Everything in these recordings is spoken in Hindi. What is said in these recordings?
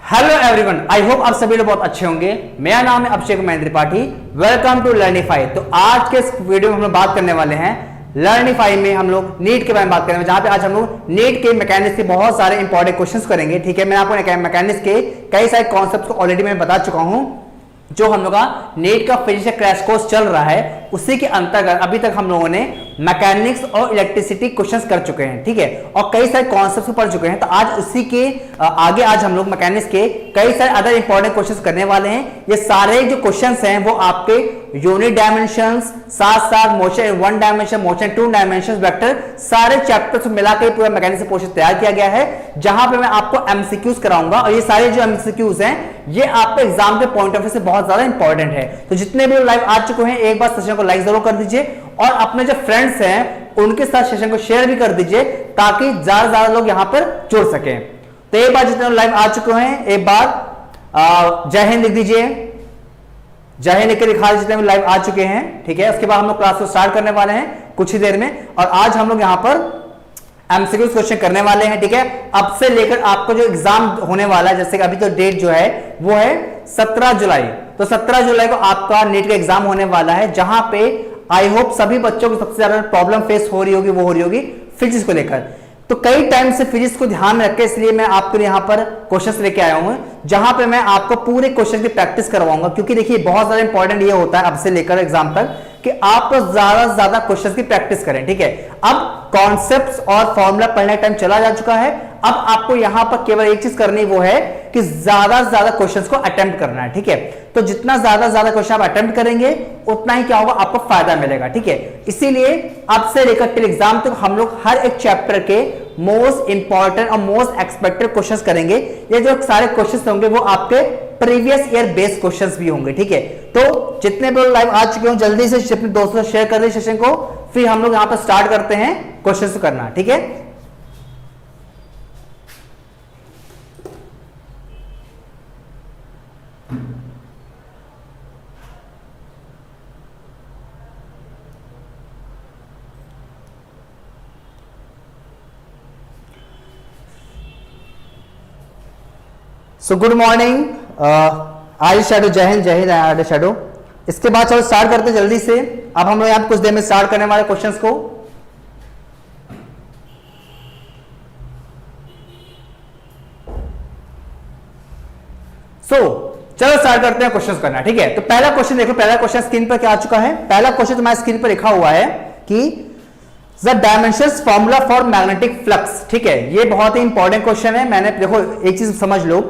हेलो एवरीवन, आई होप आप सभी लोग बहुत अच्छे होंगे। मेरा नाम है Abhishek Mahendra Tripathi. Welcome to Learnify. तो आज के इस वीडियो में हम लोग बात करने वाले हैं लर्निफाई में हम लोग नीट के बारे में बात करेंगे, जहां पे आज हम लोग नीट के मैकेनिक्स के बहुत सारे इंपॉर्टेंट क्वेश्चंस करेंगे। ठीक है, मैं आपको मैकेनिक्स के कई सारे कॉन्सेप्ट्स को ऑलरेडी मैं बता चुका हूं। जो हम लोग का नीट का फिजिक्स क्रैश कोर्स चल रहा है, उसी के अंतर्गत अभी तक हम लोगों ने मैकेनिक्स और इलेक्ट्रिसिटी क्वेश्चंस कर चुके हैं। ठीक है, और कई सारे कॉन्सेप्ट्स पढ़ चुके हैं। तो आज उसी के आगे आज हम लोग मैकेनिक्स के कई सारे अदर इंपॉर्टेंट क्वेश्चंस करने वाले हैं। ये सारे जो क्वेश्चंस हैं वो आपके यूनिट डायमेंशंस, साथ साथ motion one dimension, motion two dimension, vector, सारे चैप्टर्स मिलाकर पूरा मैकेनिक्स से पोर्शन तैयार किया गया है, जहां पे मैं आपको एमसीक्यूज कराऊंगा। और ये सारे जो एमसीक्यूज हैं ये आपके एग्जाम के पॉइंट ऑफ व्यू से बहुत ज्यादा इंपॉर्टेंट है। तो जितने भी लाइव आ चुके हैं, एक बार सेशन को लाइक जरूर कर दीजिए और अपने जो फ्रेंड्स हैं उनके साथ सेशन को शेयर भी कर दीजिए, ताकि ज्यादा से ज्यादा लोग यहां पर जुड़ सकें। तो एक बार जितने लाइव आ चुके हैं, एक बार जय हिंद लिख दीजिए, जय हिंद लिख के दिखा दीजिए जितने भी लाइव आ चुके हैं। ठीक है, उसके बाद हम लोग क्लास को स्टार्ट करने वाले हैं कुछ ही देर में। और आज हम लोग यहां पर एमसीक्यू क्वेश्चन करने वाले हैं। ठीक है, अब से लेकर आपको जो एग्जाम होने वाला है, जैसे कि अभी तो डेट जो है वो है 17 जुलाई। तो 17 जुलाई को आपका नीट का एग्जाम होने वाला है, जहां पे आई होप सभी बच्चों को सबसे ज्यादा प्रॉब्लम फेस हो रही होगी, वो हो रही होगी फिजिक्स को लेकर। तो कई टाइम से फिजिक्स को ध्यान में रखकर इसलिए मैं आपको यहां पर क्वेश्चंस लेके आया हूं, जहां पे मैं आपको पूरे क्वेश्चन की प्रैक्टिस करवाऊंगा। क्योंकि देखिए बहुत ज्यादा इंपॉर्टेंट ये होता है अब से लेकर एग्जाम तक कि आप ज्यादा से ज्यादा क्वेश्चंस की प्रैक्टिस करें। ठीक है, अब कॉन्सेप्ट्स और फॉर्मूला पढ़ने का टाइम चला जा चुका है। अब आपको यहां पर केवल एक चीज करनी वो है कि ज्यादा से ज्यादा क्वेश्चंस को अटेम्प्ट करना है। ठीक है, तो जितना ज्यादा क्वेश्चन आप अटेम्प्ट करेंगे उतना ही क्या होगा, आपको फायदा मिलेगा। ठीक है, इसीलिए अब से लेकर टिल एग्जाम तक हम लोग हर एक चैप्टर के मोस्ट इंपॉर्टेंट और मोस्ट एक्सपेक्टेड क्वेश्चंस करेंगे। ये जो सारे क्वेश्चंस होंगे वो आपके प्रीवियस ईयर बेस्ड क्वेश्चंस भी होंगे। ठीक है, तो जितने भी लाइव आ चुके हो जल्दी से अपने दोस्तों से शेयर कर दें सेशन को, फिर हम लोग यहां पर स्टार्ट करते हैं क्वेश्चंस करना। ठीक है, सो गुड मॉर्निंग आज शैडो, जय हिंद, जय हिंद आज शैडो। इसके बाद चलो स्टार्ट करते जल्दी से। अब हम लोग यहाँ कुछ देर में स्टार्ट करने वाले क्वेश्चंस को। चलो स्टार्ट करते हैं क्वेश्चंस करना। ठीक है, तो पहला क्वेश्चन देखो, पहला क्वेश्चन स्क्रीन पर क्या आ चुका है। पहला क्वेश्चन तुम्हारे स्क्रीन पर लिखा हुआ है कि the dimensions formula for magnetic flux. ठीक है, ये बहुत ही इंपॉर्टेंट क्वेश्चन है। मैंने देखो एक चीज समझ लो,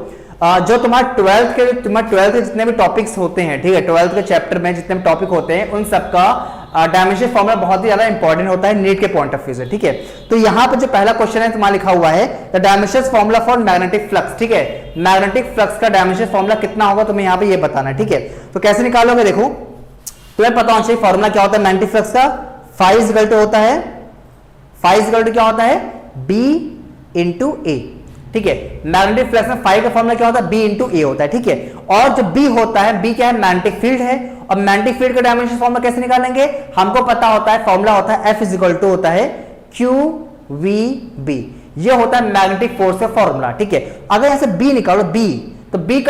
जो तुम्हारे 12th के जितने भी टॉपिक्स होते हैं, ठीक है, 12th के चैप्टर में जितने भी टॉपिक होते हैं उन सबका डायमेंशन फॉर्मूला बहुत ही ज्यादा इंपॉर्टेंट होता है नीट के पॉइंट ऑफ व्यू से। ठीक है, तो यहां पर जो पहला क्वेश्चन है तुम्हारा लिखा हुआ है the dimension formula for magnetic flux. ठीक है, मैग्नेटिक फ्लक्स का डायमेंशन फॉर्मूला कितना होगा तुम्हें यहां पर ये बताना है। ठीक है, तो कैसे निकालोगे, देखो तुम्हें पता होना चाहिए फॉर्मूला क्या होता है मैग्नेटिक फ्लक्स का। फाई इक्वल टू होता है, फाई इक्वल टू क्या होता है, बी इंटू ए। ठीक है, मैग्नेटिक फ्लक्स में फाई का फॉर्मूला क्या होता है, बी इंटू ए होता है। ठीक है, और जो बी होता है, बी क्या है, मैग्नेटिक फील्ड है। और मैग्नेटिक फील्ड का डायमेंशन फॉर्मूला कैसे निकालेंगे, हमको पता होता है फॉर्मूला होता है एफ इज इक्वल टू होता है क्यू वी बी। ये होता है मैग्नेटिक फोर्स का फॉर्मूला। ठीक है, अगर यहां से बी निकालो, बी, तो बी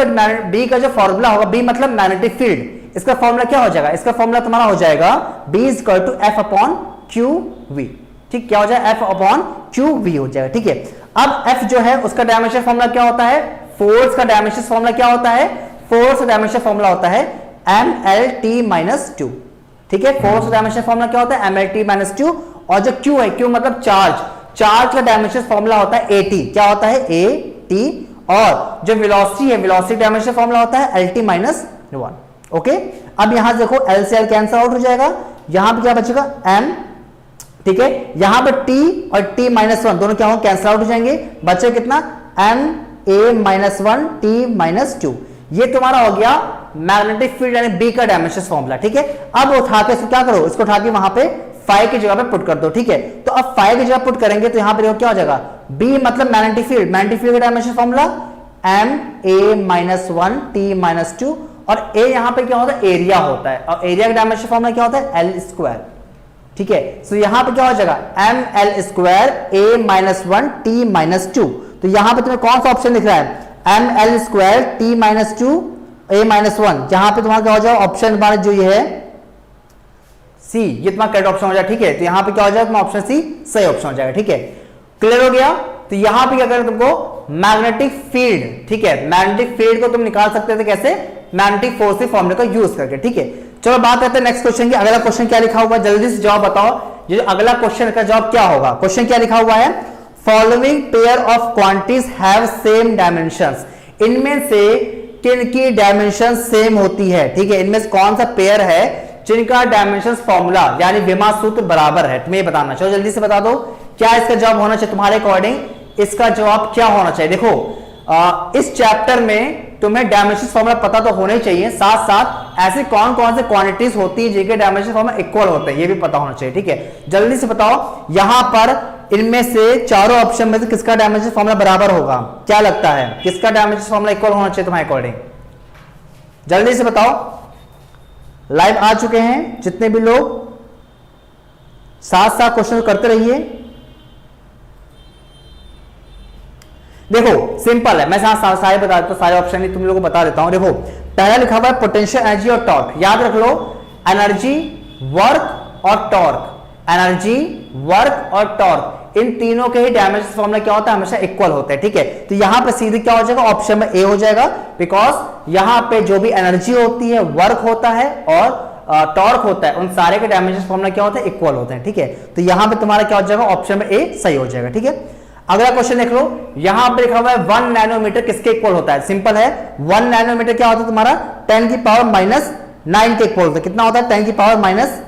का जो फॉर्मूला होगा, बी मतलब मैग्नेटिक फील्ड, इसका फॉर्मूला क्या हो जाएगा, इसका फॉर्मूला तुम्हारा हो जाएगा B is equal to F upon q v. ठीक, क्या हो जाएगा, एफ अपॉन क्यू वी हो जाएगा। ठीक है, अब एफ जो है उसका डायमेंशन फॉर्मूला क्या होता है, फोर्स का डायमेंशन फॉर्मूला क्या होता है, फोर्स का डायमेंशन फॉर्मूला होता है M L T minus two. ठीक है, फोर्स का डायमेंशन फॉर्मूला क्या होता है, M L T minus two. और जो क्यू है, क्यू मतलब चार्ज, चार्ज का डायमेंशन फॉर्मूला होता है ए टी। क्या होता है, ए टी। और जो वेलोसिटी है, वेलोसिटी डायमेंशन फॉर्मूला होता है L T minus one. Okay, अब यहां देखो एल से एल कैंसिल आउट हो जाएगा, यहां पे क्या बचेगा, एम। ठीक है, यहां पर t और t माइनस वन दोनों क्या हो, कैंसिल आउट हो जाएंगे, बचे कितना, m a minus one t minus two. ये तुम्हारा हो गया मैग्नेटिक फील्ड यानी b का डायमेंशन फॉर्मूला। ठीक है, अब उठा के क्या करो, इसको उठा के वहां पे फाइव की जगह पे पुट कर दो। ठीक है, तो अब फाइव की जगह पुट करेंगे तो यहां पर क्या हो जाएगा, b मतलब मैग्नेटिक फील्ड, मैग्नेटिक फील्ड का dimension formula m a minus one t minus two. और a यहां पे क्या होता है, एरिया होता है, और एरिया का डायमेंशन फॉर्मूला क्या होता है, l स्क्वायर। ठीक है, सो यहां पे क्या हो जाएगा, M L square A minus one T minus two. तो यहां पे तुम्हें कौन सा ऑप्शन दिख रहा है, M L square T minus two A minus one, जहां पे तुम्हारा क्या हो जाएगा ऑप्शन नंबर जो ये है सी, ये तुम्हारा करेक्ट ऑप्शन हो जाएगा। ठीक है, तो यहां पे क्या हो जाएगा तुम्हारा ऑप्शन सी सही ऑप्शन हो जाएगा। ठीक है, क्लियर हो गया। तो यहां पे क्या करें तुमको मैग्नेटिक फील्ड, ठीक है, मैग्नेटिक फील्ड को तुम निकाल सकते थे कैसे, मैग्नेटिक फोर्स के फॉर्मूले का यूज करके। ठीक है, चलो बात करते हैं नेक्स्ट क्वेश्चन की। अगला क्वेश्चन क्या लिखा हुआ है, जल्दी से जवाब बताओ। ये अगला क्वेश्चन का जवाब क्या होगा, क्वेश्चन क्या लिखा हुआ है, following pair of quantities have same dimensions, इनमें से किनकी डायमेंशन सेम होती है। ठीक है, इनमें से कौन सा पेयर है जिनका डायमेंशन फॉर्मूला यानी विमा सूत्र बराबर है, तुम्हें बताना। चलो जल्दी से बता दो क्या इसका जवाब होना चाहिए तुम्हारे अकॉर्डिंग, इसका जवाब क्या होना चाहिए। देखो इस चैप्टर में तुम्हें डायमेंशन फॉर्मूला पता तो होना ही चाहिए, साथ साथ ऐसे कौन कौन से क्वांटिटीज होती है जिनके डायमेंशन फॉर्मूला इक्वल होते हैं ये भी पता होना चाहिए। ठीक है, जल्दी से बताओ यहां पर इनमें से चारों ऑप्शन में से किसका डायमेंशन फॉर्मूला बराबर होगा, क्या लगता है किसका डायमेंशन फॉर्मूला इक्वल होना चाहिए तुम्हारे अकॉर्डिंग, जल्दी से बताओ। लाइव आ चुके हैं जितने भी लोग, साथ साथ क्वेश्चन करते रहिए। देखो सिंपल है, मैं सारे बता देता हूं, सारे ऑप्शन ही तुम लोगों को बता देता हूं। देखो पहला लिखा हुआ है पोटेंशियल एनर्जी और टॉर्क, याद रख लो एनर्जी, वर्क और टॉर्क, एनर्जी, वर्क और टॉर्क, इन तीनों के ही डायमेंशन फॉर्मूला क्या होता है, हमेशा इक्वल होता है। ठीक है, तो यहां पे सीधे क्या हो जाएगा, ऑप्शन में ए हो जाएगा, बिकॉज यहां पे जो भी एनर्जी होती है, वर्क होता है और टॉर्क होता है, उन सारे के डायमेंशन फॉर्मूला क्या होता है, इक्वल होते हैं। ठीक है, तो यहां पे तुम्हारा क्या हो जाएगा, ऑप्शन में ए सही हो जाएगा। ठीक है, अगला क्वेश्चन देख लो, यहां पे लिखा हुआ है 1 नैनोमीटर किसके इक्वल होता है, सिंपल है, 1 नैनोमीटर क्या होता है तुम्हारा 10 की पावर माइनस 9 के इक्वल होता है। कितना होता है, 10 की पावर माइनस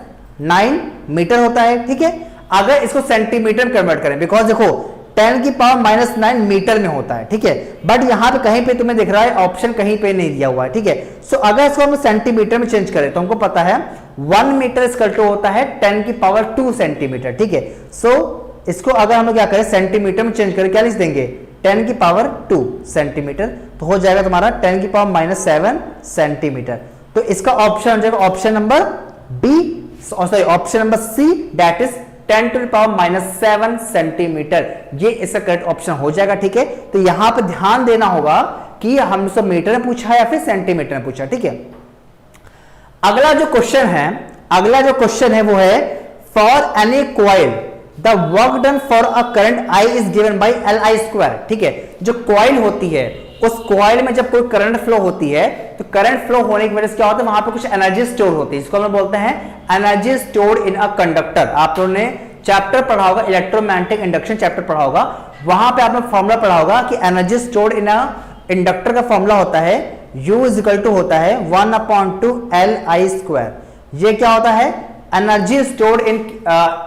9 मीटर होता है। ठीक है, अगर इसको सेंटीमीटर में कन्वर्ट करें, बिकॉज देखो 10 की पावर माइनस 9 मीटर में होता है। ठीक है, बट यहां पे कहीं पे तुम्हें दिख रहा है ऑप्शन कहीं पे नहीं दिया हुआ है। ठीक है, सो अगर इसको हम सेंटीमीटर में चेंज करें तो हमको पता है 1 मीटर इक्वल टू होता है 10 की पावर 2 सेंटीमीटर। ठीक है, सो इसको अगर हम लोग क्या करें सेंटीमीटर में चेंज करें, क्या लिख देंगे 10 की पावर 2 सेंटीमीटर, तो हो जाएगा तुम्हारा 10 की पावर माइनस 7 सेंटीमीटर। तो इसका ऑप्शन हो जाएगा option number B, sorry option number C, that is 10 to the power minus 7 centimetre, ये इसका करेक्ट ऑप्शन हो जाएगा। ठीक है, तो यहां पर ध्यान देना होगा कि हमसे मीटर में पूछा है या फिर सेंटीमीटर में पूछा। ठीक है, अगला जो क्वेश्चन है वो है for any coil the work done for a current I is given by LI square. ठीक है, जो कॉइल होती है उस कॉइल में जब कोई करंट फ्लो होती है तो करंट फ्लो होने की वजह से क्या होता है, वहां पे कुछ एनर्जी स्टोर होती है, इसको हम बोलते हैं energy stored in a conductor. आप लोगों ने चैप्टर पढ़ा होगा, इलेक्ट्रोमैग्नेटिक इंडक्शन चैप्टर पढ़ा होगा, वहां पे आपने फॉर्मूला पढ़ा होगा कि energy stored in a inductor का फॉर्मूला होता है U इज इक्वल टू होता है 1/2 LI स्क्वायर। ये क्या होता है, एनर्जी स्टोर्ड इन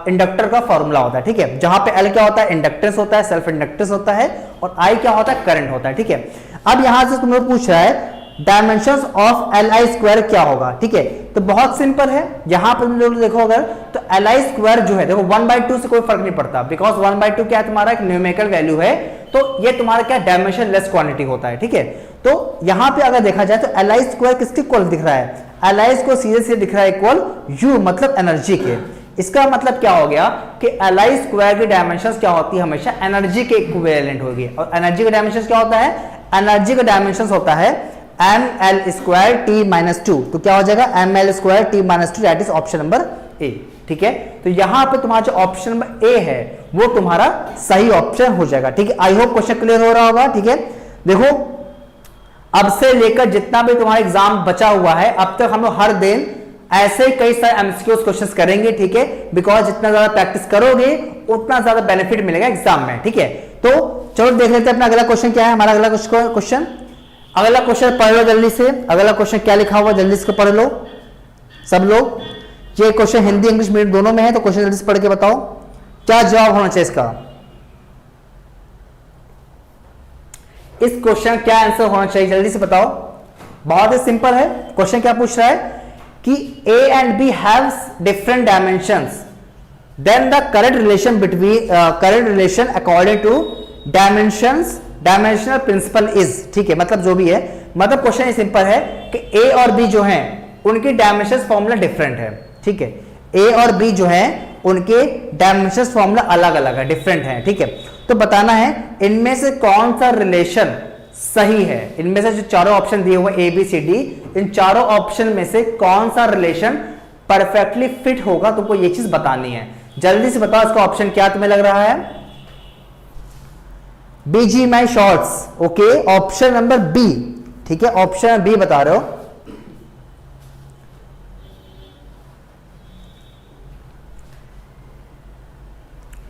इंडक्टर का फॉर्मूला होता है। ठीक है, जहां पे L क्या होता है, इंडक्टेंस होता है, सेल्फ इंडक्टेंस होता है, और I क्या होता है, करंट होता है। ठीक है, अब यहां से तुमने पूछ रहा है डायमेंशंस ऑफ LI स्क्वायर क्या होगा। ठीक है, तो बहुत सिंपल है, यहां पर तुम लोग देखो अगर तो LI स्क्वायर जो है देखो 1/2 से कोई फर्क नहीं पड़ता, बिकॉज 1/2 क्या है तुम्हारा एक न्यूमेरिकल वैल्यू है, तो ये तुम्हारा क्या डायमेंशन लेस क्वांटिटी होता है। ठीक है, तो यहां पे अगर देखा जाए तो LI स्क्वायर किसके इक्वल दिख रहा है, LI को सीधे सीधे दिख रहा है इक्वल U मतलब एनर्जी के। इसका मतलब क्या हो गया कि LI स्क्वायर की डायमेंशंस क्या होती है, हमेशा एनर्जी के इक्विवेलेंट होगी, और एनर्जी का डायमेंशंस क्या होता है, एनर्जी का डायमेंशंस होता है ml स्क्वायर t माइनस 2, तो क्या हो जाएगा ml square t minus 2, that is option number A. ठीक है, तो यहां पे तुम्हारा जो ऑप्शन नंबर ए है वो तुम्हारा सही ऑप्शन हो जाएगा। ठीक है, आई होप क्वेश्चन क्लियर हो रहा होगा। ठीक है, देखो अब से लेकर जितना भी तुम्हारा एग्जाम बचा हुआ है, अब तक हम लोग हर दिन ऐसे कई सारे एमसीक्यूज क्वेश्चंस करेंगे। ठीक है, बिकॉज जितना ज्यादा प्रैक्टिस करोगे उतना ज्यादा बेनिफिट मिलेगा एग्जाम में। ठीक है, तो चलो देख लेते हैं अपना अगला क्वेश्चन क्या है। हमारा अगला क्वेश्चन पढ़ लो जल्दी से। अगला क्वेश्चन क्या लिखा हुआ जल्दी से पढ़ लो सब लोग। ये क्वेश्चन हिंदी इंग्लिश मीडियम दोनों में है, तो क्वेश्चन जल्दी से पढ़ के बताओ क्या जवाब होना चाहिए इसका। इस क्वेश्चन क्या आंसर होना चाहिए जल्दी से बताओ। बहुत ही सिंपल है, क्वेश्चन क्या पूछ रहा है कि A and B have different dimensions, then the current relation according to dimensional principle is। ठीक है, मतलब जो भी है, मतलब क्वेश्चन सिंपल है कि A और B जो हैं उनकी डायमेंशंस फॉर्मूला डिफरेंट है। ठीक है, A और B जो हैं उनके डायमेंशंस फॉर्मूला अलग अलग है, डिफरेंट है। ठीक है, तो बताना है इनमें से कौन सा रिलेशन सही है। इनमें से जो चारों ऑप्शन दिए हुए ए बी सी डी, इन चारों ऑप्शन में से कौन सा रिलेशन परफेक्टली फिट होगा, तुमको ये चीज बतानी है। जल्दी से बताओ इसका ऑप्शन क्या तुम्हें लग रहा है। BG my shorts, okay, option number B, ठीक है, ऑप्शन बी बता रहे हो।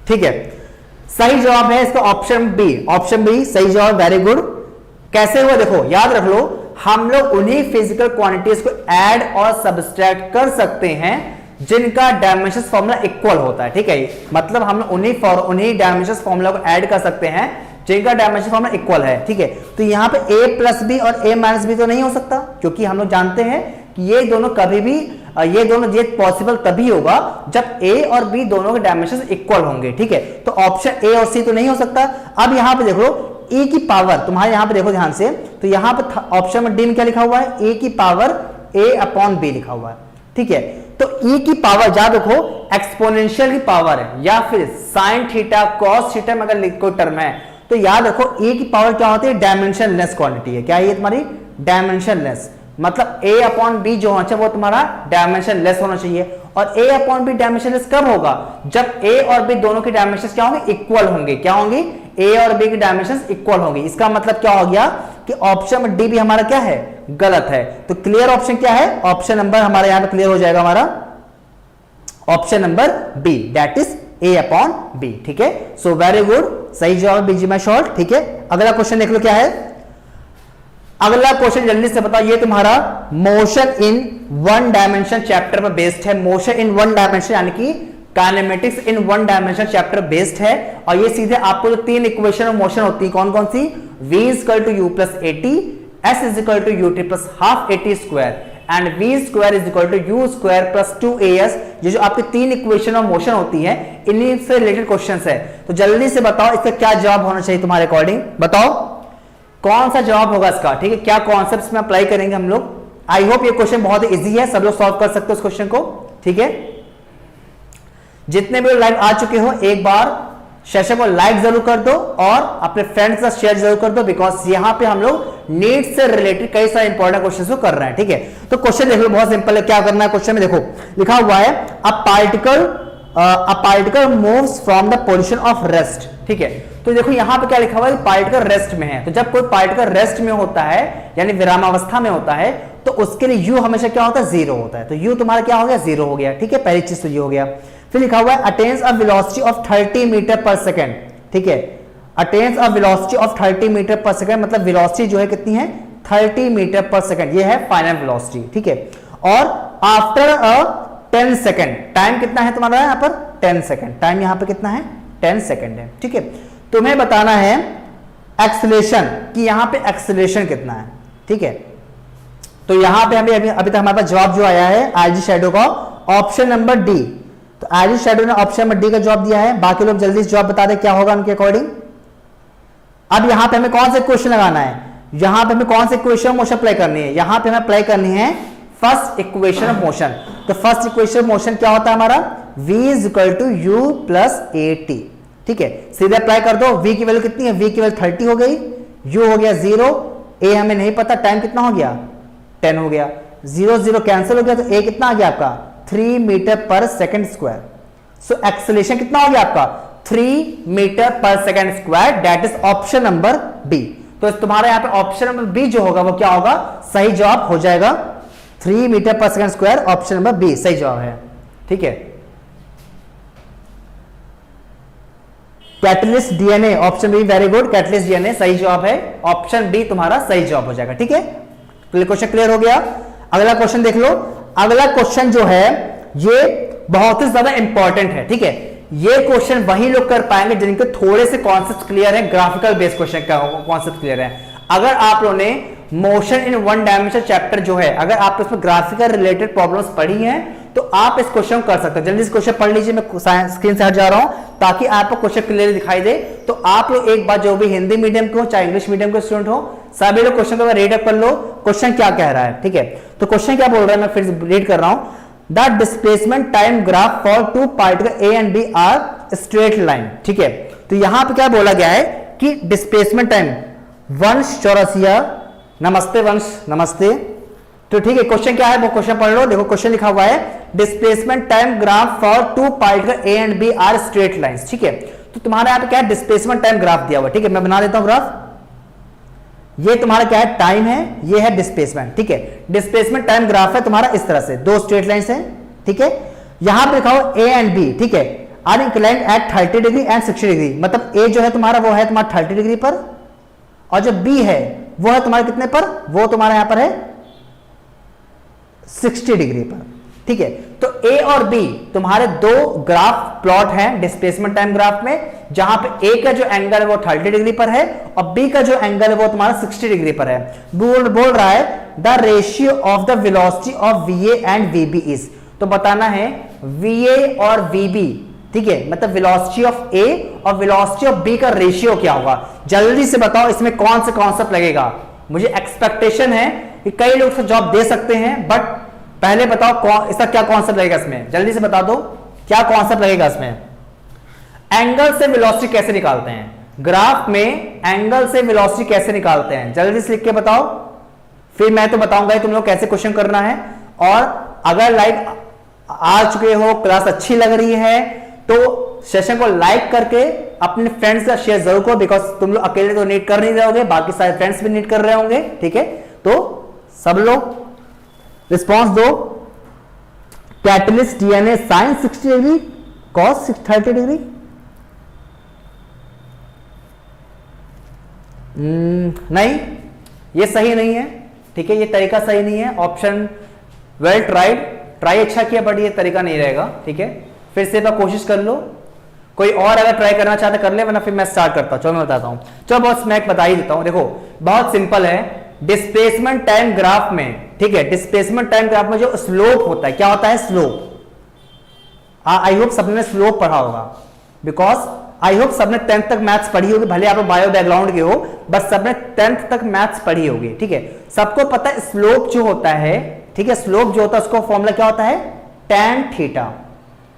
ठीक है, सही जवाब है इसका ऑप्शन बी, ऑप्शन बी सही जवाब, वेरी गुड। कैसे हुआ देखो, याद रख लो, हम लोग उन्हीं फिजिकल क्वांटिटीज को ऐड और सब्सट्रैक्ट कर सकते हैं जिनका डायमेंशन फॉर्मूला इक्वल होता है। ठीक है, मतलब हम लोग उन्हीं डायमेंशन फॉर्मूला को ऐड कर सकते हैं जिनका डायमेंशन फॉर्मूला इक्वल है। ठीक है, तो यहां पे a प्लस बी और a माइनस बी तो नहीं हो सकता, क्योंकि हम लोग जानते हैं कि ये दोनों कभी भी ये पॉसिबल तभी होगा जब a और b दोनों के डायमेंशन इक्वल होंगे। ठीक है, तो ऑप्शन a और c तो नहीं हो सकता। अब यहां पे देखो e की पावर, तुम्हारे यहां पे देखो ध्यान से, तो यहां पे ऑप्शन में डी में क्या लिखा हुआ है, e की पावर a अपॉन b लिखा हुआ है। ठीक है, तो e की पावर याद रखो एक्सपोनेंशियल की पावर है, या फिर साइन थीटा कॉस थीटा में अगर कोई टर्म है तो याद रखो e की पावर क्या होती है, डायमेंशनलेस क्वांटिटी है। क्या है ये तुम्हारी, डायमेंशनलेस, मतलब a अपॉन बी जो होना चाहिए वो तुम्हारा डायमेंशनलेस होना चाहिए। और a अपॉन बी डायमेंशनलेस कब होगा, जब a और b दोनों के डायमेंशन क्या होंगे, इक्वल होंगे। क्या होंगे, a और b के डायमेंशन इक्वल होंगे। इसका मतलब क्या हो गया कि ऑप्शन में डी भी हमारा क्या है, गलत है। तो क्लियर ऑप्शन क्या है, ऑप्शन नंबर हमारा यहां पे क्लियर हो जाएगा, हमारा option number B, that is a upon B. ठीक है, सो वेरी गुड, सही जवाब बीजी माई शॉर्ट। ठीक है, अगला क्वेश्चन देख लो क्या है। अगला क्वेश्चन जल्दी से बताओ, ये तुम्हारा motion in one dimension chapter पर बेस्ड है। मोशन इन वन डायमेंशन यानी कि kinematics in one dimension chapter based है। और ये सीधे आपको जो तीन इक्वेशन ऑफ मोशन होती है, कौन कौन सी, v equal to u plus a t, s is equal to u t plus half a t square and v square is equal to u square plus 2as, ये जो आपकी तीन इक्वेशन ऑफ मोशन होती है, इन्हीं से रिलेटेड क्वेश्चंस है। तो जल्दी से बताओ इसका क्या जवाब होना चाहिए तुम्हारे अकॉर्डिंग, बताओ कौन सा जवाब होगा इसका। ठीक है, क्या कॉन्सेप्ट्स में अप्लाई करेंगे हम लोग। आई होप ये क्वेश्चन बहुत ही इजी है, सब लोग सॉल्व कर सकते हो इस क्वेश्चन को। ठीक है, जितने भी लाइव आ चुके हो एक बार सेशन को लाइक जरूर कर दो और अपने फ्रेंड्स का शेयर जरूर कर दो, बिकॉज यहां पे हम लोग नीट से रिलेटेड कई सारे इंपॉर्टेंट क्वेश्चंस को कर रहे हैं। ठीक है, तो क्वेश्चन देख लो, बहुत सिंपल है। क्या करना है क्वेश्चन में, देखो लिखा हुआ है a particle moves from the position of rest. ठीक है, तो देखो यहां पे क्या लिखा हुआ है, पार्टिकल रेस्ट में है। तो जब कोई पार्टिकल रेस्ट में होता है यानी विरामावस्था में होता है, तो उसके लिए u हमेशा क्या होता है, जीरो होता है। तो u तुम्हारा क्या हो गया, जीरो हो गया। ठीक है, पहली चीज तो ये हो गया। फिर लिखा हुआ है attains a velocity of 30 metre per second. ठीक है, attains a velocity of 30 metre per second, मतलब वेलोसिटी जो है कितनी है, 30 मीटर पर सेकेंड, ये है फाइनल वेलोसिटी। ठीक है, और आफ्टर अ 10 सेकेंड, टाइम कितना है तुम्हारा यहाँ पर, 10 सेकेंड, टाइम यहाँ पे कितना है, 10 सेकेंड है। ठीक है, तुम्हें बताना है एक्सेलरेशन कि यहाँ पे एक्सेलरेशन कितना है। ठीक है, तो यहां पे अभी तक हमारे पास जवाब जो आया है आईजी शैडो का, ऑप्शन नंबर डी। तो आईजी शैडो ने ऑप्शन नंबर डी का जवाब दिया है। बाकी लोग जल्दी से जवाब बता दें क्या होगा उनके अकॉर्डिंग। अब यहां पे हमें कौन सा क्वेश्चन लगाना है, यहां पे हमें कौन से इक्वेशन मोशन अप्लाई करनी है, यहां पे हमें अप्लाई करनी है फर्स्ट इक्वेशन ऑफ मोशन। तो फर्स्ट इक्वेशन ऑफ मोशन क्या होता है हमारा, v is equal to u plus a t. ठीक है, सीधे अप्लाई कर दो। v की वैल्यू कितनी है, v की वैल्यू 30 हो गई, u हो गया 0, a हमें नहीं पता, टाइम कितना हो गया, 10 हो गया, 0 0 कैंसिल हो गया, तो a कितना आ गया आपका, 3 metre per second square. So acceleration कितना हो गया आपका, 3 metre per second square, that is option number B. तो तुम्हारा यहां पे ऑप्शन नंबर बी जो होगा वो क्या होगा, सही जवाब हो जाएगा, 3 metre per second square, option number B सही जवाब है। ठीक है, catalyst DNA, option B very good, catalyst DNA सही जवाब है, ऑप्शन बी तुम्हारा सही जवाब हो जाएगा। ठीक है, क्वेश्चन क्लियर हो गया। अगला क्वेश्चन देख लो। अगला क्वेश्चन जो है ये बहुत ही ज्यादा इंपॉर्टेंट है। ठीक है, ये क्वेश्चन वही लोग कर पाएंगे जिनके थोड़े से कॉन्सेप्ट क्लियर है, ग्राफिकल बेस्ड क्वेश्चन का कॉन्सेप्ट क्लियर है। अगर आप लोगों ने motion in one dimension chapter जो है, अगर आप उसमें ग्राफिकल रिलेटेड प्रॉब्लम्स पढ़ी हैं तो आप इस क्वेश्चन कर सकते हो। जल्दी से क्वेश्चन पढ़ लीजिए, मैं स्क्रीन से हट जा रहा हूं ताकि आपको क्वेश्चन क्लियर दिखाई दे। तो आप लोग एक बार जो भी हिंदी मीडियम के हो चाहे इंग्लिश मीडियम के स्टूडेंट हो, सभी लोग क्वेश्चन को रीड अप कर लो, क्वेश्चन क्या कह रहा है। ठीक है, तो क्वेश्चन क्या बोल रहा है मैं फिर रीड कर रहा हूं। The displacement time graph for two particle A and B are straight line. ठीक है, तो यहां पे क्या बोला गया है कि डिस्प्लेसमेंट टाइम वंश चौरसिया, नमस्ते वंश, नमस्ते। तो ठीक है, क्वेश्चन क्या है वो क्वेश्चन पढ़ लो। देखो क्वेश्चन लिखा हुआ है displacement time graph for two particle A and B are straight lines. ठीक है, तो तुम्हारा यहाँ पे क्या है, डिस्प्लेसमेंट टाइम ग्राफ दिया हुआ। ठीक है, मैं बना देता हूं ग्राफ। ये तुम्हारा क्या है, टाइम है, ये है डिस्प्लेसमेंट। ठीक है, डिस्प्लेसमेंट टाइम ग्राफ है तुम्हारा इस तरह से, दो स्ट्रेट लाइंस है। ठीक है, यहां पे लिखा हुआ ए एंड बी, ठीक है, are inclined at 30 degree and 60 degree. मतलब ए जो है तुम्हारा वो है तुम्हारा 30 डिग्री पर, और जो बी है वो है तुम्हारे कितने पर, वो तुम्हारा यहां पर है 60 डिग्री पर। ठीक है, तो ए और बी तुम्हारे दो ग्राफ प्लॉट हैं डिस्प्लेसमेंट टाइम ग्राफ में, जहां पे ए का जो एंगल है वो 30 डिग्री पर है और बी का जो एंगल है वो तुम्हारा 60 डिग्री पर है। बोल रहा है the ratio of the velocity of वीए and VB is, तो बताना है वीए और वीबी। ठीक है, मतलब वेलोसिटी ऑफ ए और वेलोसिटी ऑफ बी का रेशियो क्या होगा। जल्दी से बताओ इसमें कौन सा कॉन्सेप्ट लगेगा। मुझे एक्सपेक्टेशन है कि कई लोग जॉब दे सकते हैं, बट पहले बताओ इसका क्या कॉन्सेप्ट लगेगा इसमें, जल्दी से बता दो क्या कॉन्सेप्ट लगेगा इसमें। एंगल से वेलोसिटी कैसे निकालते हैं, ग्राफ में एंगल से वेलोसिटी कैसे निकालते हैं, जल्दी से लिख के बताओ। फिर मैं तो बताऊंगा तुम लोग कैसे क्वेश्चन करना है। और अगर लाइक आ चुके हो, क्लास अच्छी लग रही है, तो सेशन को लाइक करके अपने फ्रेंड्स का शेयर जरूर करो, बिकॉज तुम लोग अकेले तो नीट कर नहीं रहे होगे, बाकी सारे फ्रेंड्स भी नीट कर रहे होंगे। ठीक है, तो सब लोग रिस्पॉन्स दो। Catalyst DNA sine 60 degree, cos 30 degree. नहीं, ये सही नहीं है। ठीक है, ये तरीका सही नहीं है। ऑप्शन वेल ट्राइड, ट्राई अच्छा किया, बट ये तरीका नहीं रहेगा। ठीक है, फिर से एक कोशिश कर लो। कोई और अगर ट्राई करना चाहता कर ले, वरना फिर मैं स्टार्ट करता हूं। चलो मैं बताता हूं, चलो बहुत मैं बता ही देता हूं। देखो बहुत सिंपल है। डिस्प्लेसमेंट टाइम ग्राफ में, ठीक है, डिस्प्लेसमेंट टाइम ग्राफ में जो स्लोप होता है, क्या होता है, स्लोप। आई होप सबने स्लोप पढ़ा होगा, बिकॉज आई होप सबने 10th तक मैथ्स पढ़ी होगी, भले आप बायो बैकग्राउंड के हो, बट सबने 10th तक मैथ्स पढ़ी होगी। ठीक है, सबको पता है स्लोप जो होता है, ठीक है, स्लोप जो होता है उसको फॉर्मूला क्या होता है, tan थीटा।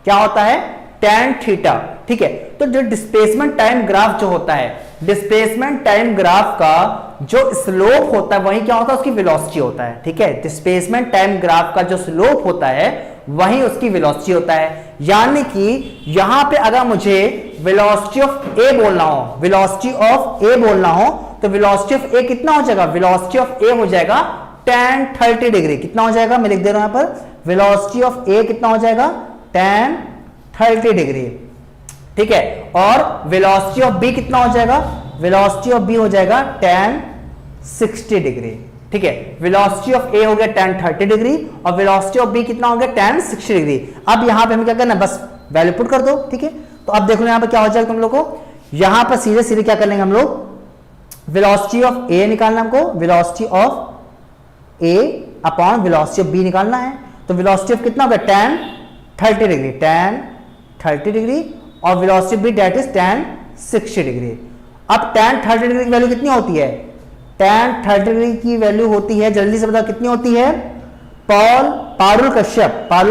क्या होता है, tan थीटा। ठीक है, तो जो डिस्प्लेसमेंट टाइम ग्राफ जो होता है, डिस्प्लेसमेंट टाइम ग्राफ का जो स्लोप होता है वही क्या होता है, उसकी वेलोसिटी होता है। ठीक है, डिस्प्लेसमेंट टाइम ग्राफ का जो स्लोप होता है वही उसकी वेलोसिटी होता है। यानी कि यहां पे अगर मुझे वेलोसिटी ऑफ ए बोलना हो, वेलोसिटी ऑफ ए बोलना हो, तो वेलोसिटी ऑफ ए कितना हो जाएगा, वेलोसिटी ऑफ ए हो जाएगा tan 30 डिग्री। कितना हो जाएगा, मैं लिख दे रहा हूं यहां पर, वेलोसिटी ऑफ ए कितना हो जाएगा, tan 30 डिग्री। ठीक है, और वेलोसिटी ऑफ बी कितना हो जाएगा, वेलोसिटी ऑफ बी हो जाएगा tan 60 डिग्री। ठीक है, वेलोसिटी ऑफ ए हो गया tan 30 डिग्री और वेलोसिटी ऑफ बी कितना हो गया tan 60 डिग्री। अब यहां पे हमें क्या करना है, बस वैल्यू पुट कर दो। ठीक है, तो अब देखो यहां पे क्या हो जाएगा तुम लोग को, यहां पर सीधे सीधे क्या कर लेंगे हम लोग, वेलोसिटी ऑफ ए निकालना हमको, velocity of A upon velocity of B निकालना है। तो वेलोसिटी ऑफ कितना हो गया, tan 30 डिग्री, tan 30 डिग्री, और velocity B that is tan 60 डिग्री। अब tan 30 डिग्री की वैल्यू कितनी होती है, tan 30 डिग्री की वैल्यू होती है, जल्दी से बताओ कितनी होती है, Parul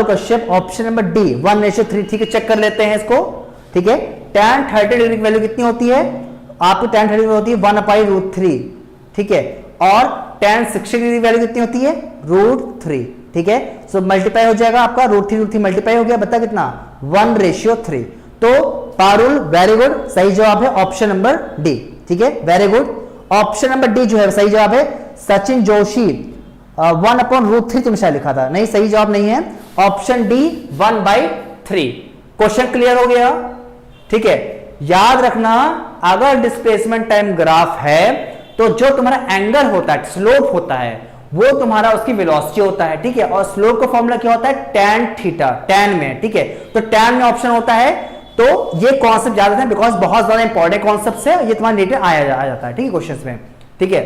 Kashyap option number D 1:3। ठीक है, चेक कर लेते हैं इसको। ठीक है, tan 30 डिग्री की वैल्यू कितनी होती है, आपको tan 30 डिग्री होती है 1/√3। ठीक है, और tan 60 डिग्री की वैल्यू कितनी होती है, √3। ठीक है, सो मल्टीप्लाई हो जाएगा आपका, √3 मल्टीप्लाई हो गया, बता कितना, 1:3। तो पारुल वेरी गुड, सही जवाब है ऑप्शन नंबर डी। ठीक है, very good, option number D जो है सही जवाब है। सचिन जोशी 1/√3 तुमने शायद लिखा था, नहीं सही जवाब नहीं है, ऑप्शन डी 1/3। क्वेश्चन क्लियर हो गया। ठीक है, याद रखना अगर डिस्प्लेसमेंट टाइम ग्राफ है तो जो तुम्हारा एंगल होता है, स्लोप होता है, वो तुम्हारा उसकी वेलोसिटी होता है। ठीक है, और स्लोप का फॉर्मूला क्या होता है, tan थीटा, tan में। ठीक है, तो tan में ऑप्शन होता है, तो ये कॉन्सेप्ट याद रखना है, बिकॉज बहुत ज्यादा इंपॉर्टेंट कॉन्सेप्ट है, ये तुम्हारे नीट आ जाता है। ठीक है, क्वेश्चन में। ठीक है,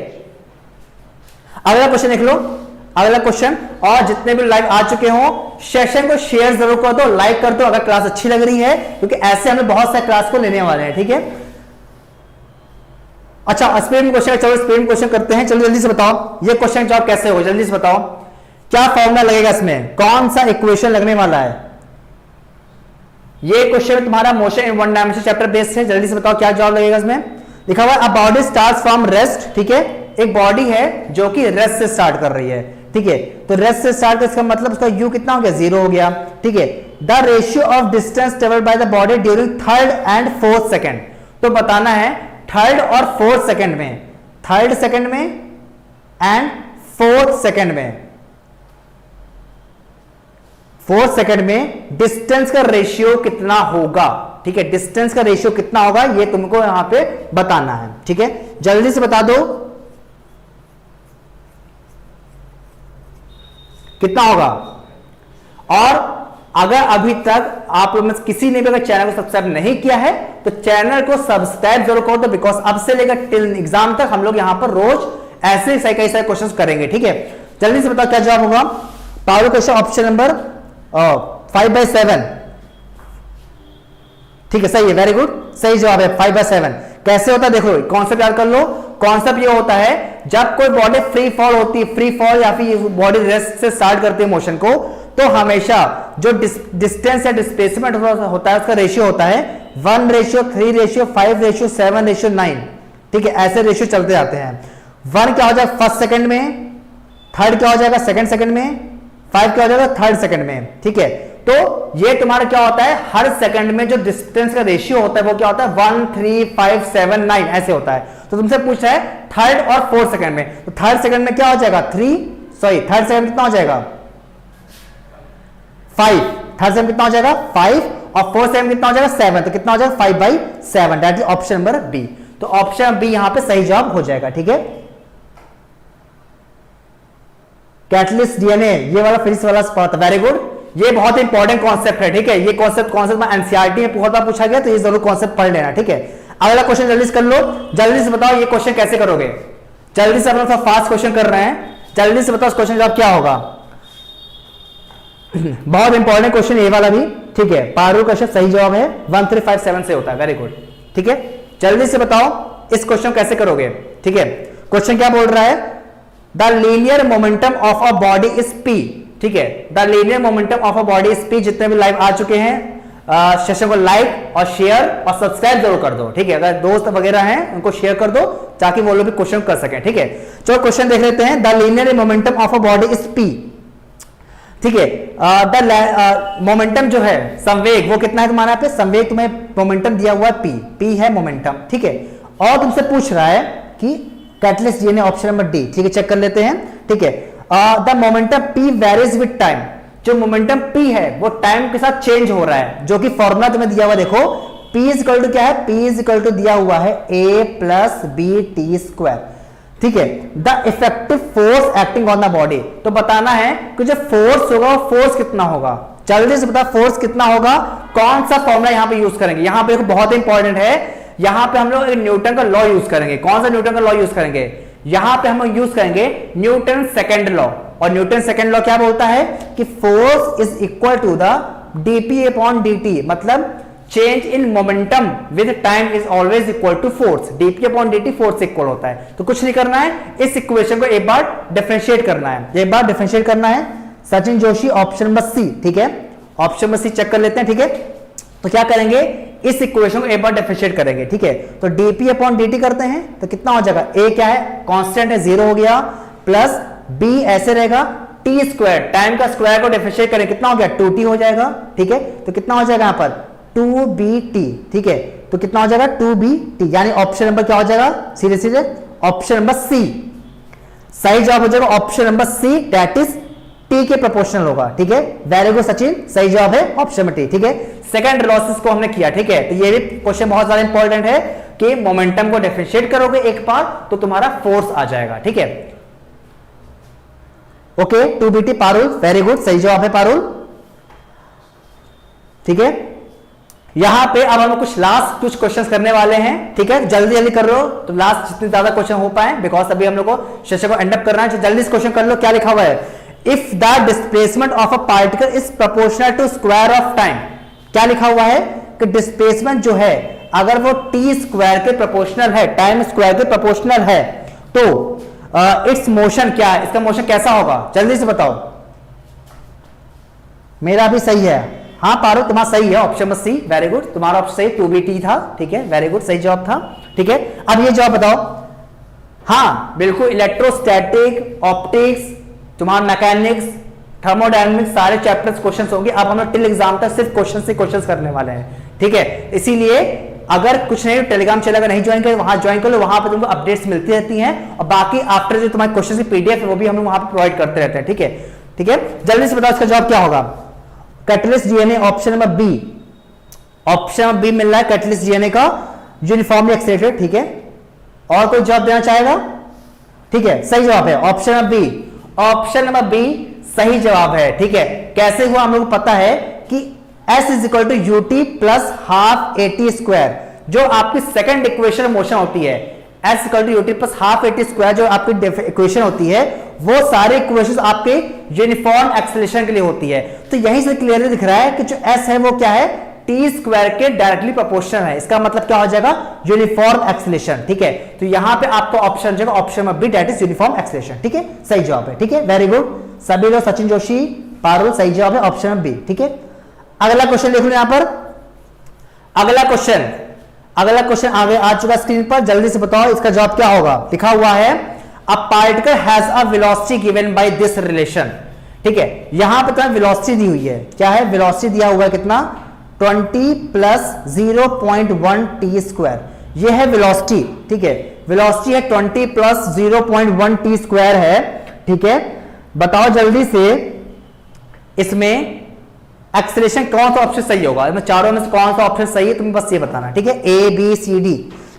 अगला क्वेश्चन देख लो, अगला क्वेश्चन। और जितने भी लाइव आ चुके हो सेशन को शेयर जरूर कर दो, लाइक कर दो अगर क्लास अच्छी लग रही है, क्योंकि ऐसे हमें बहुत सारे क्लास को लेने वाले हैं। ठीक है, अच्छा स्पीड में क्वेश्चन, चलो स्पीड में क्वेश्चन करते हैं। चलो जल्दी से बताओ ये क्वेश्चन जवाब कैसे हो, जल्दी से बताओ क्या फॉर्मूला लगेगा इसमें, कौन सा इक्वेशन लगने वाला है। ये क्वेश्चन तुम्हारा motion in one dimension chapter based है, जल्दी से बताओ क्या जवाब लगेगा इसमें। लिखा हुआ है a body starts from rest, ठीक है, एक बॉडी है जो कि रेस्ट से स्टार्ट कर रही है, ठीक है, तो रेस्ट से स्टार्ट इसका मतलब उसका यू कितना हो गया, 0 हो गया, ठीक है। The ratio of distance travelled by the body during third and fourth second, तो बताना है थर्ड और फोर्थ सेकंड में, थर्ड सेकंड में एंड फोर्थ सेकंड में, फोर्थ सेकंड में डिस्टेंस का रेशियो कितना होगा, ठीक है, डिस्टेंस का रेशियो कितना होगा ये तुमको यहां पे बताना है, ठीक है, जल्दी से बता दो कितना होगा। और अगर अभी तक आप लोग में किसी ने भी अगर चैनल को सब्सक्राइब नहीं किया है तो चैनल को सब्सक्राइब जरूर करो, तो बिकॉज अब से लेकर टिल एग्जाम तक हम लोग यहां पर रोज ऐसे कई सारे क्वेश्चंस करेंगे, ठीक है। जल्दी से बताओ क्या जवाब होगा। पावर क्वेश्चन ऑप्शन नंबर 5/7, ठीक है, सही है, वेरी गुड, सही जवाब है 5/7। कैसे होता है देखो, कॉन्सेप्ट याद कर लो। कॉन्सेप्ट ये होता है जब कोई बॉडी फ्री फॉल होती है, फ्री फॉल या फिर बॉडी रेस्ट से स्टार्ट करती है मोशन को, तो हमेशा जो डिस्टेंस या डिस्प्लेसमेंट होता है उसका रेशियो होता है 1:3:5:7:9, ठीक है, ऐसे रेशियो चलते जाते हैं। 1 क्या हो जाएगा फर्स्ट सेकंड में, थर्ड क्या हो जाएगा सेकंड सेकंड में, 5 क्या हो जाएगा थर्ड सेकंड में, ठीक है। तो ये तुम्हारा क्या होता है, हर सेकंड में जो डिस्टेंस का रेशियो होता है वो क्या होता है 1, 3, 5, 7, 9 ऐसे होता है। तो तुमसे पूछा है थर्ड और फोर्थ सेकंड में, तो थर्ड सेकंड में क्या हो जाएगा थर्ड सेकंड कितना हो जाएगा 5, थर्ड सेकंड कितना हो जाएगा 5 और फोर्थ सेकंड कितना हो जाएगा 7, तो कितना हो जाएगा 5/7, that is option number B. तो ऑप्शन बी यहां पे सही जवाब हो जाएगा, ठीक है। कैटलिस्ट डीएनए ये वाला फिजिक्स वाला स्पॉट, वेरी गुड, ये बहुत इंपॉर्टेंट कॉन्सेप्ट है, ठीक है, ये कॉन्सेप्ट में एनसीईआरटी में बहुत बार पूछा गया, तो ये जरूर कॉन्सेप्ट पढ़ लेना, ठीक है। अगला क्वेश्चन जल्दी से कर लो, जल्दी से बताओ ये क्वेश्चन कैसे करोगे, जल्दी से, अपना फास्ट क्वेश्चन कर रहे हैं, जल्दी से बताओ इस क्वेश्चन जवाब क्या होगा। बहुत इंपॉर्टेंट क्वेश्चन ये वाला भी, ठीक है, पारू क्वेश्चन सही जवाब है 1357 से होता है, वेरी गुड, ठीक है। जल्दी से बताओ इस क्वेश्चन कैसे करोगे, ठीक है। क्वेश्चन क्या बोल रहा है, the linear momentum of a body is P, ठीक है, the linear momentum of a body is P. जितने भी लाइव आ चुके हैं सेशन को लाइक और शेयर और सब्सक्राइब जरूर कर दो, ठीक है, अगर दोस्त वगैरह हैं उनको शेयर कर दो ताकि वो लोग भी क्वेश्चन कर सकें, ठीक है। चलो क्वेश्चन देख लेते हैं, the linear momentum of a body is P, ठीक है। द मोमेंटम जो है संवेग वो कितना है तुम्हारा पे, संवेग तुम्हें मोमेंटम दिया हुआ है पी है मोमेंटम, ठीक है। और तुमसे पूछ रहा है कि catalyst DNA option number D, ठीक है, चेक कर लेते हैं, ठीक है। The momentum P varies with time, जो मोमेंटम पी है वो टाइम के साथ चेंज हो रहा है, जो कि फॉर्मूला तुम्हें दिया हुआ देखो, P इज इक्वल टू क्या है, P इज इक्वल टू दिया हुआ है A+BT², ठीक है। The effective force acting on the body, तो बताना है कि जो फोर्स होगा वो फोर्स कितना होगा, जल्दी से बता फोर्स कितना होगा, कौन सा फॉर्मूला यहां पे यूज करेंगे। यहां पे बहुत इंपॉर्टेंट है, यहां पे हम लोग न्यूटन का लॉ यूज करेंगे। कौन सा न्यूटन का लॉ यूज करेंगे, यहां पे हम यूज करेंगे न्यूटन सेकंड लॉ, और न्यूटन सेकंड लॉ क्या बोलता है कि force is equal to the dp/dt, मतलब change in momentum with time is always equal to force, dp/dt force equal होता है। तो कुछ नहीं करना है, इस इक्वेशन को एक बार डिफरेंशिएट करना है, एक बार डिफरेंशिएट करना है। Sachin Joshi option number C, ठीक है, ऑप्शन नंबर सी चेक कर लेते हैं, ठीक है। तो क्या करेंगे, इस इक्वेशन को एक बार डिफरेंशिएट करेंगे, ठीक है। तो dp/dt करते हैं तो कितना हो जाएगा, a क्या है कांस्टेंट है 0 हो गया, प्लस b ऐसे रहेगा t², टाइम का स्क्वायर को डिफरेंशिएट करें कितना हो गया 2t हो जाएगा, ठीक है। तो कितना हो जाएगा यहां पर 2bt, ठीक है, तो कितना हो जाएगा 2bt, यानी ऑप्शन नंबर क्या हो जाएगा, सीधे सीधे ऑप्शन नंबर सी सही जवाब हो जाएगा, option number C, that is T के प्रोपोर्शनल होगा, ठीक है। वेरी गुड सचिन, सही जवाब है ऑप्शन नंबर टी, ठीक है। सेकंड लॉसेस को हमने किया, ठीक है। तो ये भी क्वेश्चन बहुत ज्यादा इंपॉर्टेंट है कि मोमेंटम को डिफरेंशिएट करोगे एक बार तो तुम्हारा फोर्स आ जाएगा, ठीक है। Okay 2bt Parul, very good, सही जवाब है पारुल, ठीक है। यहां पे अब हम कुछ लास्ट कुछ क्वेश्चंस करने वाले हैं, ठीक है, जल्दी जल्दी कर लो तो लास्ट जितने ज्यादा क्वेश्चन हो पाए, बिकॉज अभी हम लोग को सेशन को एंड अप करना है। जल्दी से क्वेश्चन कर लो, क्या लिखा हुआ है, if the displacement of a particle is proportional to square of time, क्या लिखा हुआ है कि डिस्प्लेसमेंट जो है अगर वो t² के प्रोपोर्शनल है, टाइम स्क्वायर के प्रोपोर्शनल है, तो इट्स मोशन क्या है, इसका मोशन कैसा होगा, जल्दी से बताओ। मेरा भी सही है, हाँ पारो तुम्हारा सही है, option number C, very good, तुम्हारा ऑप्शन सही 2bt था, ठीक है, वेरी गुड, सही जवाब था, ठीक है, अब ये जवाब बताओ। हाँ बिल्कुल, इलेक्ट्रोस्टैटिक, ऑप्टिक्स, तुम्हारा मैकेनिक्स, थर्मोडायनेमिक्स, सारे चैप्टर्स क्वेश्चंस होंगे। अब हम लोग टिल एग्जाम तक सिर्फ क्वेश्चन से क्वेश्चंस करने वाले हैं, ठीक है। इसीलिए अगर कुछ नहीं टेलीग्राम चैनल अगर नहीं ज्वाइन करे, वहां ज्वाइन कर लो, वहां पे तुमको अपडेट्स मिलती रहती हैं। और बाकी आफ्टर जो तुम्हारे क्वेश्चन की पीडीएफ है वो भी हम लोग वहां पे प्रोवाइड करते रहते हैं, ठीक है। ठीक है, जल्दी से बताओ इसका जवाब क्या होगा। Catalyst DNA, option number B, option number B मिल रहा है कैटलिस्ट डीएनए का यूनिफॉर्मली एक्सीलरेटेड, ठीक है। और कोई जवाब देना चाहेगा? ठीक है, सही जवाब है option number B, option number B सही जवाब है, ठीक है। कैसे हुआ हम लोग को पता है कि S is equal to UT plus half AT square, जो आपकी सेकंड इक्वेशन मोशन होती है। S equal to UT plus half AT square जो आपकी इक्वेशन होती है, वो सारे इक्वेशन आपके यूनिफॉर्म एक्सेलरेशन के लिए होती है। तो यहीं से क्लियरली दिख रहा है कि जो S है वो क्या है, टी स्क्वायर के डायरेक्टली प्रोपोर्शनल है। इसका मतलब क्या हो जाएगा, यूनिफॉर्म एक्सेलरेशन, ठीक है। तो यहां पे आपका ऑप्शन जाएगा option number B, that is uniform acceleration, ठीक है, सही जवाब है, ठीक है, वेरी गुड। सभी लोग, सचिन जोशी, पारुल, सही जवाब है ऑप्शन नंबर बी, ठीक है। अगला क्वेश्चन देख लो यहां पर, अगला क्वेश्चन आगे आ चुका स्क्रीन पर, जल्दी से बताओ इसका जवाब क्या होगा। लिखा हुआ है a particle has a velocity given by this relation, ठीक है। यहां पर तुम्हें वेलोसिटी दी हुई है, क्या है, वेलोसिटी दिया हुआ है कितना, 20 प्लस 0.1 टी स्क्वायर, यह है वेलोसिटी, ठीक है। वेलोसिटी है 20 प्लस 0.1 टी स्क्वायर है, ठीक है। बताओ जल्दी से इसमें एक्सेलरेशन कौन सा ऑप्शन सही होगा, इसमें चारों में से कौन सा ऑप्शन सही है, तुम्हें बस ये बताना, ठीक है। ए बी सी डी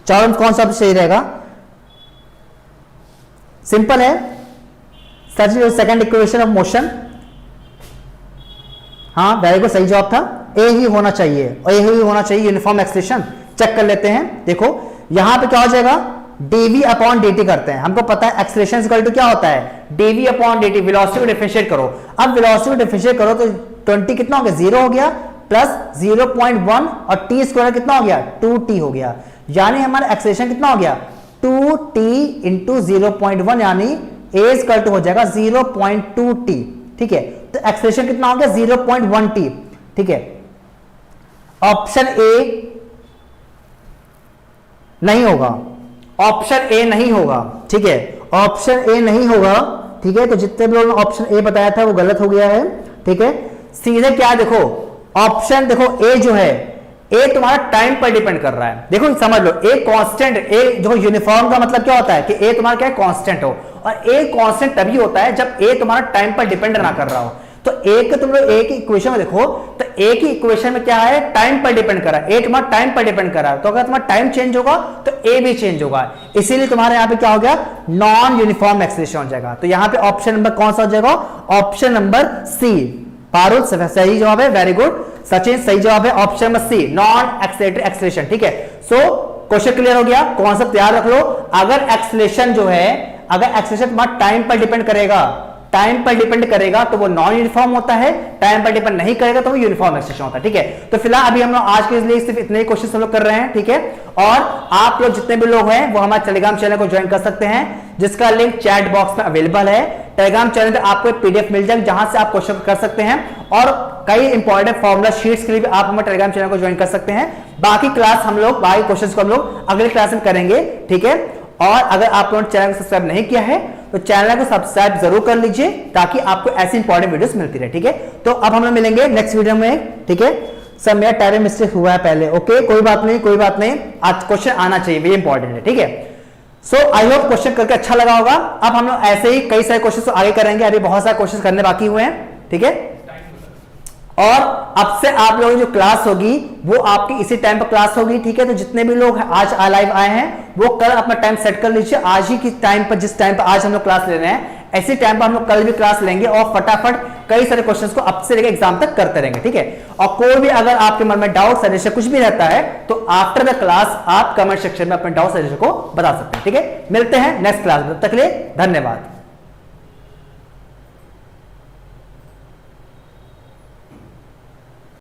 चारों में कौन सा ऑप्शन सही रहेगा, सिंपल है, सच सेकंड इक्वेशन ऑफ मोशन, हाँ वेरी गुड, सही जवाब था, ए ही होना चाहिए, और ए ही होना चाहिए यूनिफॉर्म एक्सेलरेशन। चेक कर लेते हैं, देखो यहां पे क्या हो जाएगा, dv अपॉन dt करते हैं, हमको पता है एक्सेलरेशन इक्वल टू क्या होता है, dv अपॉन dt, वेलोसिटी को डिफरेंशिएट करो। अब वेलोसिटी को डिफरेंशिएट करो तो 20 कितना हो गया, 0 हो गया, प्लस 0.1 और t स्क्वायर कितना हो गया, 2t हो गया, यानी हमारा एक्सेलरेशन कितना हो गया, 2t इंटू 0.1, यानी a इक्वल टू हो जाएगा 0.2t, ठीक है। तो एक्सेलरेशन कितना हो गया, 0.1t, ठीक है। ऑप्शन ए नहीं होगा, ऑप्शन ए नहीं होगा, ठीक है, ऑप्शन ए नहीं होगा, ठीक है। तो जितने भी लोगों ने ऑप्शन ए बताया था वो गलत हो गया है, ठीक है। सीधे क्या देखो, ऑप्शन देखो ए जो है, ए तुम्हारा टाइम पर डिपेंड कर रहा है, देखो समझ लो, ए कांस्टेंट, ए जो यूनिफॉर्म का मतलब क्या होता है कि ए तुम्हारा क्या है, कांस्टेंट हो, और ए कांस्टेंट तभी होता है जब ए तुम्हारा टाइम पर डिपेंड ना कर रहा हो। तो ए के तुम लोग ए की इक्वेशन में देखो, तो ए की इक्वेशन में क्या है, टाइम पर डिपेंड कर रहा है, ए तुम्हारा टाइम पर डिपेंड कर रहा है, तो अगर तुम्हारा टाइम चेंज होगा तो ए भी चेंज होगा, इसीलिए तुम्हारे यहां पे क्या हो गया, नॉन यूनिफॉर्म एक्सेलरेशन हो जाएगा। तो यहां पे ऑप्शन नंबर कौन सा हो जाएगा, ऑप्शन नंबर सी, पारुल सही जवाब है, वेरी गुड। सचिन सही जवाब है option number C, non accelerated acceleration, ठीक है। सो क्वेश्चन क्लियर हो गया, कॉन्सेप्ट याद रख लो। अगर एक्सेलरेशन जो है, अगर एक्सेलरेशन तुम्हारा टाइम पर डिपेंड करेगा, टाइम पर डिपेंड करेगा तो वो नॉन यूनिफॉर्म होता है, टाइम पर डिपेंड नहीं करेगा तो वो यूनिफॉर्म एक्सेलरेशन होता है, ठीक है। तो फिलहाल अभी हम लोग आज के लिए सिर्फ इतने ही क्वेश्चन हम लोग कर रहे हैं, ठीक है। और आप लोग जितने भी लोग हैं वो हमारे टेलीग्राम चैनल को ज्वाइन कर सकते हैं, जिसका लिंक चैट बॉक्स में अवेलेबल है। टेलीग्राम चैनल पर आपको एक पीडीएफ मिल जाएगी जहां से आप क्वेश्चन कर सकते हैं, और कई इंपॉर्टेंट फॉर्मुला शीट्स के लिए भी आप हमारे टेलीग्राम चैनल को ज्वाइन कर सकते हैं। बाकी क्लास हम लोग, बाकी क्वेश्चन को हम लोग अगले क्लास में करेंगे, ठीक है। और अगर आप लोगों ने चैनल को सब्सक्राइब नहीं किया है तो चैनल को सब्सक्राइब जरूर कर लीजिए, ताकि आपको ऐसी इंपॉर्टेंट वीडियोस मिलती रहे, ठीक है। तो अब हम लोग मिलेंगे नेक्स्ट वीडियो में, ठीक है। सर मेरा टाइपिंग मिस्टेक हुआ है पहले, ओके, कोई बात नहीं, कोई बात नहीं, आज क्वेश्चन आना चाहिए, ये इंपॉर्टेंट है, ठीक है। सो आई होप क्वेश्चन करके अच्छा लगा होगा। अब हम लोग ऐसे ही कई सारे क्वेश्चन आगे करेंगे, अभी बहुत सारे क्वेश्चन करने बाकी हुए हैं, ठीक है। और अब से आप लोगों की जो क्लास होगी वो आपकी इसी टाइम पर क्लास होगी, ठीक है। तो जितने भी लोग आज लाइव आए हैं वो कल अपना टाइम सेट कर लीजिए, आज ही की टाइम पर, जिस टाइम पर आज हम लोग क्लास ले रहे हैं ऐसी टाइम पर हम लोग कल भी क्लास लेंगे, और फटाफट कई सारे क्वेश्चंस को अब से लेकर एग्जाम तक करते रहेंगे, ठीक है। और कोई भी अगर आपके मन में डाउट सजेशन कुछ भी रहता है तो आफ्टर द क्लास आप कमेंट सेक्शन में अपने डाउट सजेशन को बता सकते हैं, ठीक है। मिलते हैं नेक्स्ट क्लास में, तब तक के लिए धन्यवाद।